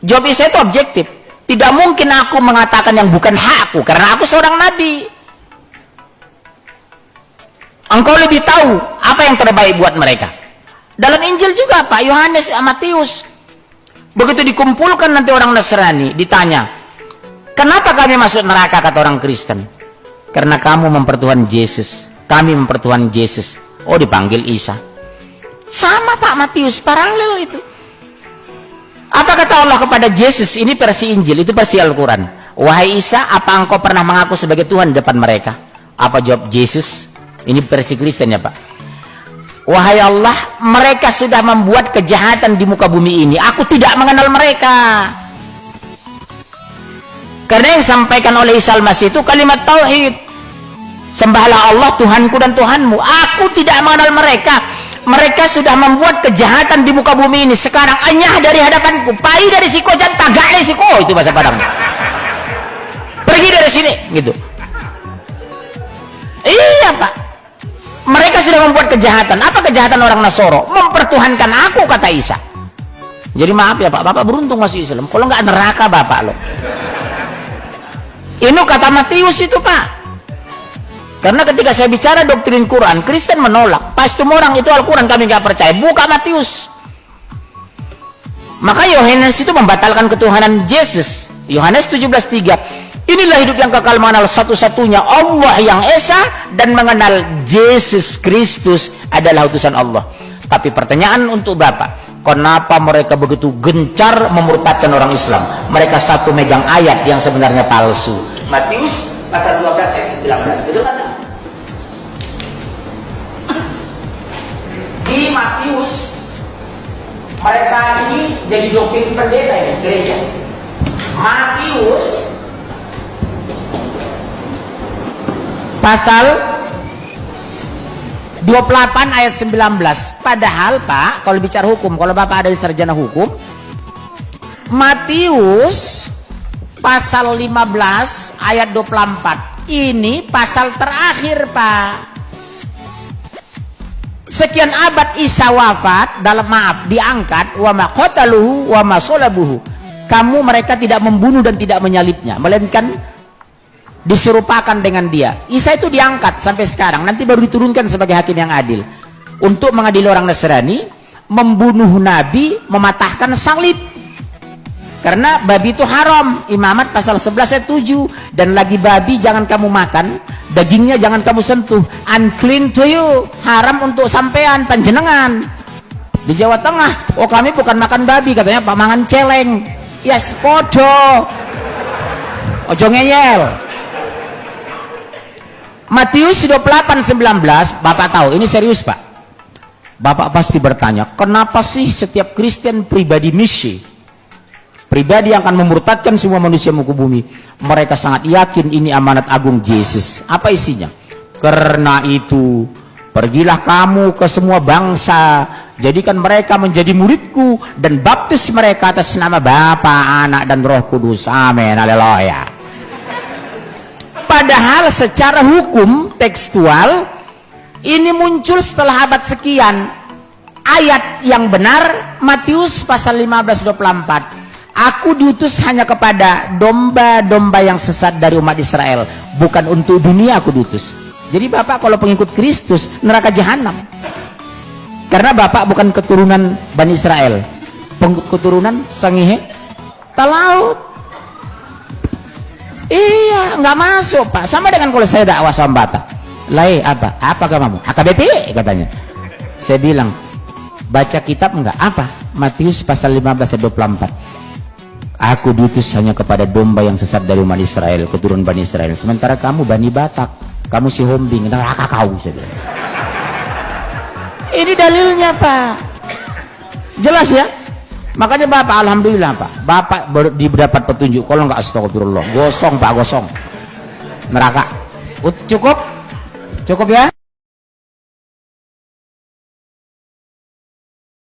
Jawab Isa itu objektif. Tidak mungkin aku mengatakan yang bukan hakku, karena aku seorang nabi. Engkau lebih tahu apa yang terbaik buat mereka. Dalam Injil juga Pak, Yohanes, Matius. Begitu dikumpulkan nanti orang Nasrani, ditanya, kenapa kami masuk neraka, kata orang Kristen? Karena kamu mempertuhan Yesus, kami mempertuhan Yesus. Oh, dipanggil Isa. Sama Pak Matius, paralel itu. Apa kata Allah kepada Yesus? Ini versi Injil, itu versi Al-Quran. Wahai Isa, apa engkau pernah mengaku sebagai Tuhan di depan mereka? Apa jawab Yesus? Ini versi Kristen ya Pak. Wahai Allah, mereka sudah membuat kejahatan di muka bumi ini. Aku tidak mengenal mereka. Karena yang disampaikan oleh Isa Al-Masih itu kalimat tauhid. Sembahlah Allah Tuhanku dan Tuhanmu. Aku tidak mengenal mereka. Mereka sudah membuat kejahatan di muka bumi ini. Sekarang enyah dari hadapanku, pai dari siko jan tagak dari siko, itu bahasa Padang. Pergi dari sini, gitu. Iya Pak. Mereka sudah membuat kejahatan. Apa kejahatan orang Nasoro? Mempertuhankan aku, kata Isa. Jadi maaf ya Pak, Bapak beruntung masih Islam. Kalau nggak neraka Bapak loh. Ini kata Matius itu Pak. Karena ketika saya bicara doktrin Quran, Kristen menolak. Pas itu orang itu Al-Quran kami nggak percaya. Buka Matius. Maka Yohanes itu membatalkan ketuhanan Yesus. Yohanes 17:3. Inilah hidup yang kekal, mengenal satu-satunya Allah yang Esa dan mengenal Yesus Kristus adalah utusan Allah. Tapi pertanyaan untuk Bapak, kenapa mereka begitu gencar memurtadkan orang Islam? Mereka satu megang ayat yang sebenarnya palsu. Matius pasal 12 ayat 19. Betul kan? Di Matius mereka ini jadi doktrin pendeta ya, gereja. Matius pasal 28 ayat 19. Padahal Pak, kalau bicara hukum, kalau Bapak ada di sarjana hukum, Matius pasal 15 ayat 24 ini pasal terakhir Pak. Sekian abad Isa wafat, diangkat, wa ma qataluhu wa ma salabuhu. Kamu mereka tidak membunuh dan tidak menyalibnya, melainkan diserupakan dengan dia. Isa itu diangkat sampai sekarang, nanti baru diturunkan sebagai hakim yang adil untuk mengadili orang Nasrani, membunuh nabi, mematahkan salib. Karena babi itu haram, Imamat pasal 11 ayat 7. Dan lagi babi jangan kamu makan, dagingnya jangan kamu sentuh, unclean to you, haram untuk sampean panjenengan. Di Jawa Tengah, oh kami bukan makan babi, katanya Pak mangan celeng. Yes, podo. Ojo ngeyel. Matius 28:19, Bapak tahu, ini serius Pak. Bapak pasti bertanya, kenapa sih setiap Kristen pribadi misi? Pribadi yang akan memurtadkan semua manusia muka bumi. Mereka sangat yakin ini amanat agung Yesus. Apa isinya? Karena itu, pergilah kamu ke semua bangsa, jadikan mereka menjadi muridku, dan baptis mereka atas nama Bapa, Anak, dan Roh Kudus. Amin. Haleluya. Padahal secara hukum tekstual, ini muncul setelah abad sekian. Ayat yang benar, Matius pasal 15:24. Aku diutus hanya kepada domba-domba yang sesat dari umat Israel, bukan untuk dunia aku diutus. Jadi Bapak kalau pengikut Kristus neraka jahanam. Karena Bapak bukan keturunan Bani Israel, keturunan Sangihe Talaut. Iya, nggak masuk Pak. Sama dengan kalau saya dakwah sama Bapak. Lai apa? Apa agamamu? HKBP katanya. Saya bilang, baca kitab enggak? Apa? Matius pasal 15 ayat 24. Aku diutus hanya kepada domba yang sesat dari umat Israel, keturunan Bani Israel. Sementara kamu Bani Batak, kamu si Hombing, neraka kau. Ini dalilnya Pak. Jelas ya? Makanya Bapak, alhamdulillah Pak, Bapak didapat petunjuk. Kalau nggak astagfirullah, gosong Pak, gosong. Neraka. Cukup? Cukup ya?